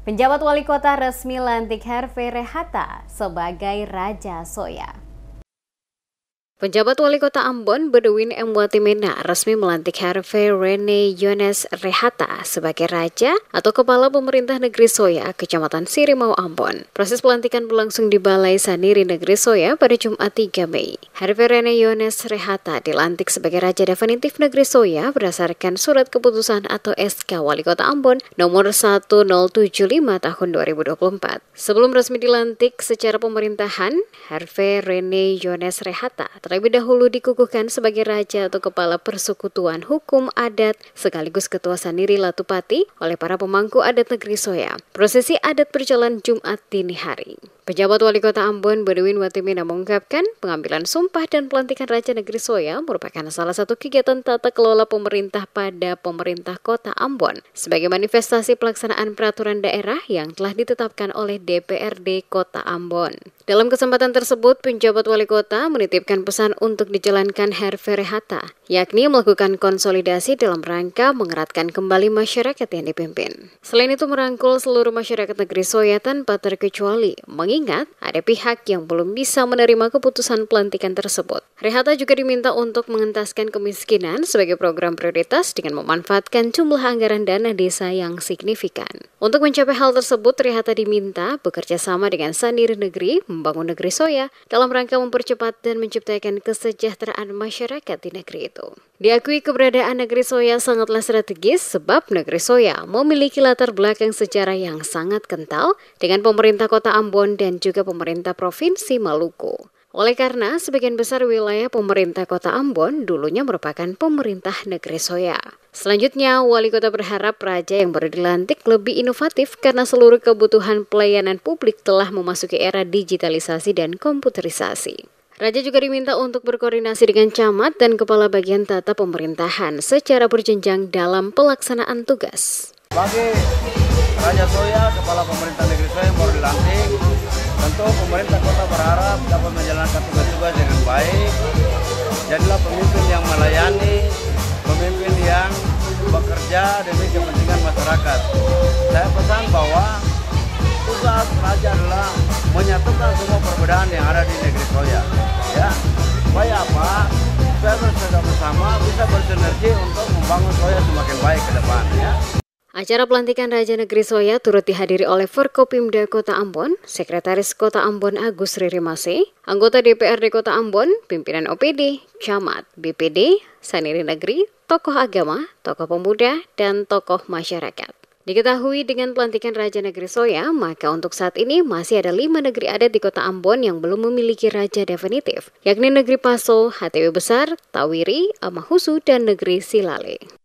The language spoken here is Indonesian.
Penjabat Wali Kota resmi lantik Herve Rehata sebagai Raja Soya. Penjabat Wali Kota Ambon, Bedouin M. Watimena, resmi melantik Herve Rene Yones Rehata sebagai Raja atau Kepala Pemerintah Negeri Soya, Kecamatan Sirimau, Ambon. Proses pelantikan berlangsung di Balai Saniri Negeri Soya pada Jumat 3 Mei. Herve Rene Yones Rehata dilantik sebagai Raja Definitif Negeri Soya berdasarkan Surat Keputusan atau SK Wali Kota Ambon nomor 1075 tahun 2024. Sebelum resmi dilantik secara pemerintahan, Herve Rene Yones Rehata terlebih dahulu dikukuhkan sebagai Raja atau Kepala Persekutuan Hukum Adat sekaligus Ketua Saniri Latupati oleh para pemangku adat Negeri Soya. Prosesi adat berjalan Jumat dini hari. Pejabat Wali Kota Ambon, Bedouin Watimena, mengungkapkan pengambilan sumpah dan pelantikan Raja Negeri Soya merupakan salah satu kegiatan tata kelola pemerintah pada pemerintah Kota Ambon sebagai manifestasi pelaksanaan peraturan daerah yang telah ditetapkan oleh DPRD Kota Ambon. Dalam kesempatan tersebut, penjabat Wali Kota menitipkan pesan untuk dijalankan Herve Rehata, yakni melakukan konsolidasi dalam rangka mengeratkan kembali masyarakat yang dipimpin. Selain itu merangkul seluruh masyarakat Negeri Soya tanpa terkecuali, mengingat ada pihak yang belum bisa menerima keputusan pelantikan tersebut. Rehata juga diminta untuk mengentaskan kemiskinan sebagai program prioritas dengan memanfaatkan jumlah anggaran dana desa yang signifikan. Untuk mencapai hal tersebut, Rehata diminta bekerja sama dengan Saniri Negeri membangun Negeri Soya dalam rangka mempercepat dan menciptakan kesejahteraan masyarakat di negeri itu. Diakui keberadaan Negeri Soya sangatlah strategis sebab Negeri Soya memiliki latar belakang sejarah yang sangat kental dengan pemerintah Kota Ambon dan juga pemerintah Provinsi Maluku. Oleh karena sebagian besar wilayah pemerintah Kota Ambon dulunya merupakan pemerintah Negeri Soya. Selanjutnya, Wali Kota berharap Raja yang baru dilantik lebih inovatif karena seluruh kebutuhan pelayanan publik telah memasuki era digitalisasi dan komputerisasi. Raja juga diminta untuk berkoordinasi dengan camat dan kepala bagian tata pemerintahan secara berjenjang dalam pelaksanaan tugas. Bagi Raja Soya, Kepala Pemerintah Negeri Soya yang baru dilantik, tentu pemerintah kota berharap dapat menjalankan tugas-tugas dengan baik. Jadilah pemimpin yang melayani, pemimpin yang bekerja demi kepentingan masyarakat. Saya pesan bahwa tugas Raja adalah menyatukan semua perbedaan yang ada di Negeri Soya. Ya, supaya apa? Supaya bersama bisa bersinergi untuk membangun Soya semakin baik ke depan. Ya. Acara pelantikan Raja Negeri Soya turut dihadiri oleh Forkopimda Kota Ambon, Sekretaris Kota Ambon Agus Ririmase, anggota DPRD Kota Ambon, pimpinan OPD, camat, BPD, Saniri Negeri, tokoh agama, tokoh pemuda, dan tokoh masyarakat. Diketahui dengan pelantikan Raja Negeri Soya, maka untuk saat ini masih ada 5 negeri adat di Kota Ambon yang belum memiliki Raja definitif, yakni Negeri Paso, HTW Besar, Tawiri, Amahusu, dan Negeri Silale.